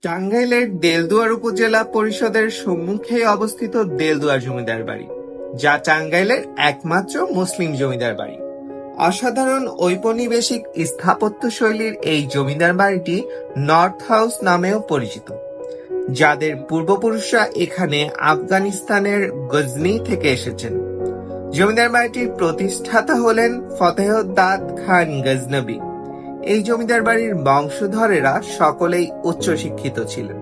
টাঙ্গাইলের দেলদুয়ার উপজেলা পরিষদের সম্মুখেই অবস্থিত দেলদুয়ার জমিদার বাড়ি, যা টাঙ্গাইলের একমাত্র মুসলিম জমিদার বাড়ি। অসাধারণ ঔপনিবেশিক স্থাপত্যশৈলীর এই জমিদার বাড়িটি নর্থ হাউস নামেও পরিচিত, যাদের পূর্বপুরুষরা এখানে আফগানিস্তানের গজনি থেকে এসেছেন। জমিদার বাড়িটির প্রতিষ্ঠাতা হলেন ফতেহদ্দাদ খান গজনবী। এই জমিদার বাড়ির বংশধরেরা সকলেই উচ্চশিক্ষিত ছিলেন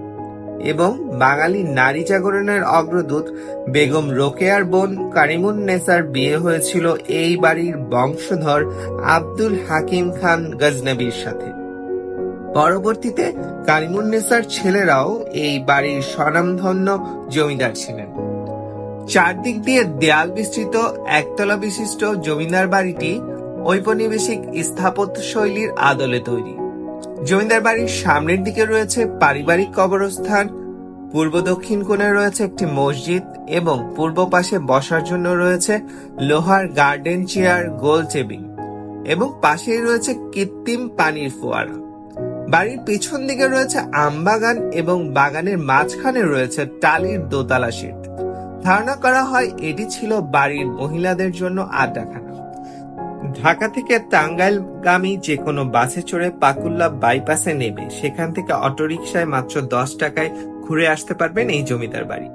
এবং বাঙালি নারী জাগরণের অগ্রদূত বেগম রোকেয়ার বোন কারিমুন্নেসার বিয়ে হয়েছিল এই বাড়ির বংশধর আব্দুল হাকিম খান গজনবীর সাথে। পরবর্তীতে কারিমুন্নেসার ছেলেরাও এই বাড়ির স্বনামধন্য জমিদার ছিলেন। চারদিক দিয়ে দেয়াল বিস্তৃত একতলা বিশিষ্ট জমিদার বাড়িটি ঔপনিবেশিক স্থাপত্যশৈলীর আদলে তৈরি। জমিদার বাড়ির সামনের দিকে রয়েছে পারিবারিক কবরস্থান, পূর্ব দক্ষিণ কোণে রয়েছে একটি মসজিদ এবং পূর্ব পাশে বসার জন্য রয়েছে লোহার গার্ডেন চেয়ার, গোল টেবিল এবং পাশেই রয়েছে কৃত্রিম পানির ফোয়ারা। বাড়ির পিছন দিকে রয়েছে আমবাগান এবং বাগানের মাঝখানে রয়েছে টালির দোতলা শেড। ধারণা করা হয় এটি ছিল বাড়ির মহিলাদের জন্য আড্ডাখানা। ঢাকা থেকে টাঙ্গাইলগামী যে কোনো বাসে চড়ে পাকুল্লা বাইপাসে নেমে সেখান থেকে অটোরিকশায় মাত্র 10 টাকায় ঘুরে আসতে পারবেন এই জমিদার বাড়ি।